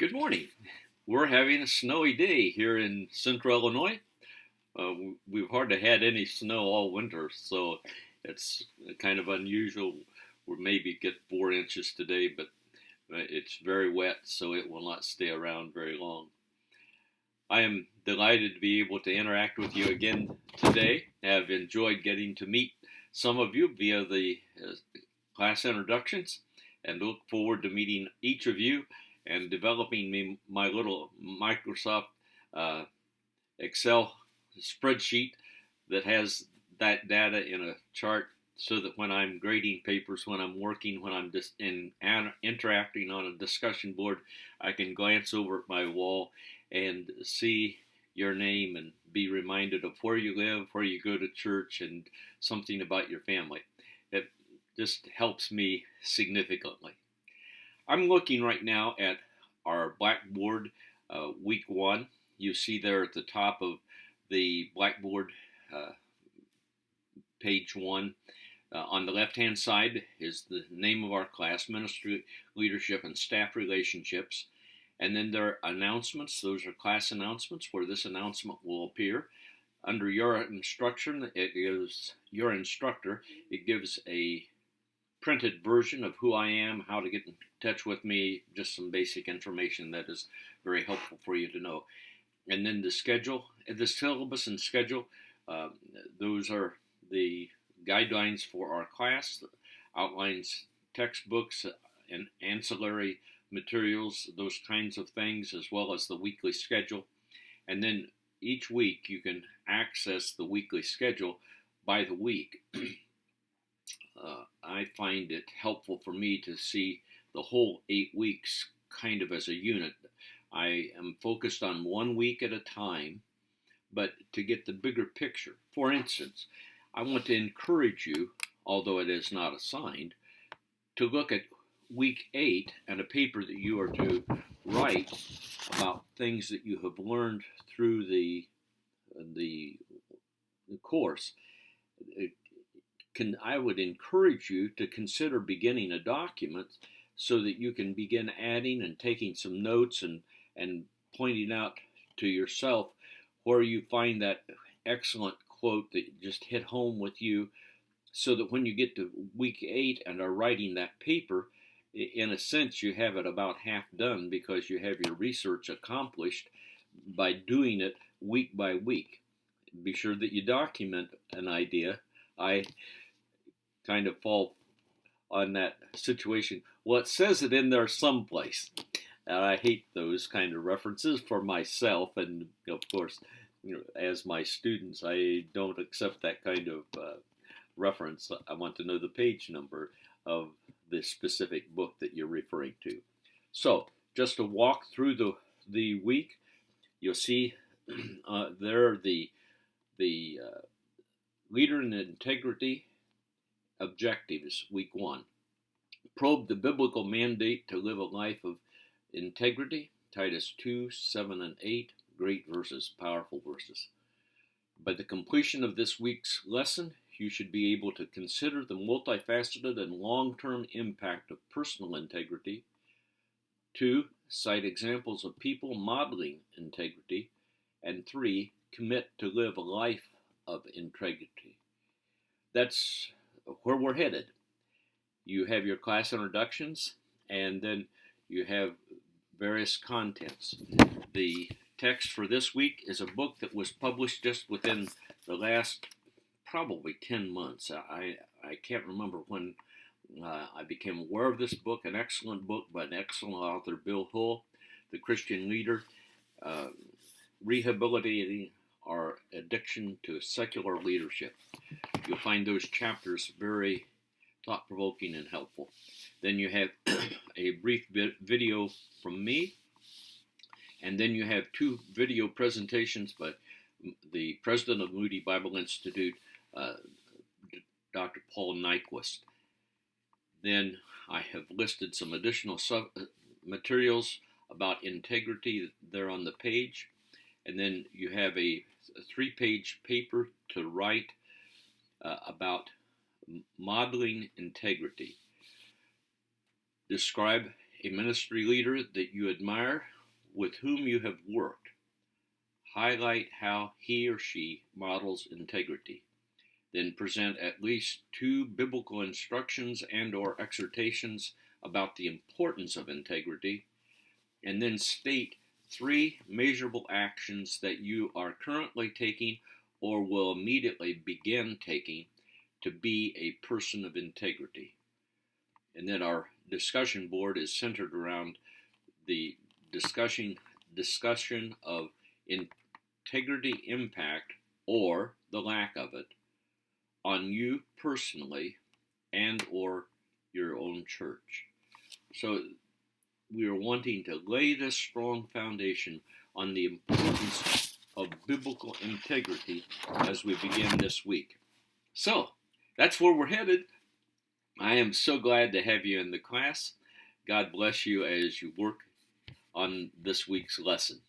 Good morning. We're having a snowy day here in central Illinois. We've hardly had any snow all winter, so it's kind of unusual. We maybe get 4 inches today, but it's very wet, so it will not stay around very long. I am delighted to be able to interact with you again today. I have enjoyed getting to meet some of you via the class introductions and look forward to meeting each of you and developing my little Microsoft uh, Excel spreadsheet that has that data in a chart so that when I'm grading papers, when I'm working, when I'm just interacting on a discussion board, I can glance over at my wall and see your name and be reminded of where you live, where you go to church, and something about your family. It just helps me significantly. I'm looking right now at our Blackboard week one. You see there at the top of the Blackboard uh, page one. On the left-hand side is the name of our class, Ministry, Leadership, and Staff Relationships. And then there are announcements. Those are class announcements where this announcement will appear. Under your instruction, it gives your instructor, it gives a printed version of who I am, how to get in touch with me, just some basic information that is very helpful for you to know. And then the schedule, the syllabus and schedule, those are the guidelines for our class, outlines textbooks and ancillary materials, those kinds of things, as well as the weekly schedule. And then each week you can access the weekly schedule by the week. I find it helpful for me to see the whole 8 weeks kind of as a unit. I am focused on 1 week at a time, but to get the bigger picture. For instance, I want to encourage you, although it is not assigned, to look at week 8 and a paper that you are to write about things that you have learned through the course. I would encourage you to consider beginning a document so that you can begin adding and taking some notes and pointing out to yourself where you find that excellent quote that just hit home with you, so that when you get to week 8 and are writing that paper, in a sense you have it about half done because you have your research accomplished by doing it week by week. Be sure that you document an idea. I kind of fall on that situation. Well, it says it in there someplace. And I hate those kind of references for myself, and of course, as my students, I don't accept that kind of reference. I want to know the page number of the specific book that you're referring to. So, just to walk through the week, you'll see there the leader in integrity objectives, week 1. Probe the biblical mandate to live a life of integrity, Titus 2, 7, and 8, great verses, powerful verses. By the completion of this week's lesson, you should be able to consider the multifaceted and long-term impact of personal integrity. 2, cite examples of people modeling integrity. And 3, commit to live a life of integrity. That's where we're headed. You have your class introductions, and then you have various contents. The text for this week is a book that was published just within the last probably 10 months. I can't remember when I became aware of this book, an excellent book by an excellent author, Bill Hull, The Christian Leader, Rehabilitating Our Addiction to Secular Leadership. You'll find those chapters very thought-provoking and helpful. Then you have a brief video from me, and then you have 2 video presentations by the president of Moody Bible Institute, Dr. Paul Nyquist. Then I have listed some additional materials about integrity there on the page, and then you have a 3-page paper to write about modeling integrity. Describe a ministry leader that you admire with whom you have worked. Highlight how he or she models integrity. Then present at least 2 biblical instructions and or exhortations about the importance of integrity, and then state 3 measurable actions that you are currently taking or will immediately begin taking to be a person of integrity. And then our discussion board is centered around the discussion of integrity impact, or the lack of it, on you personally and or your own church. So we are wanting to lay this strong foundation on the importance of biblical integrity as we begin this week. So that's where we're headed. I am so glad to have you in the class. God bless you as you work on this week's lesson.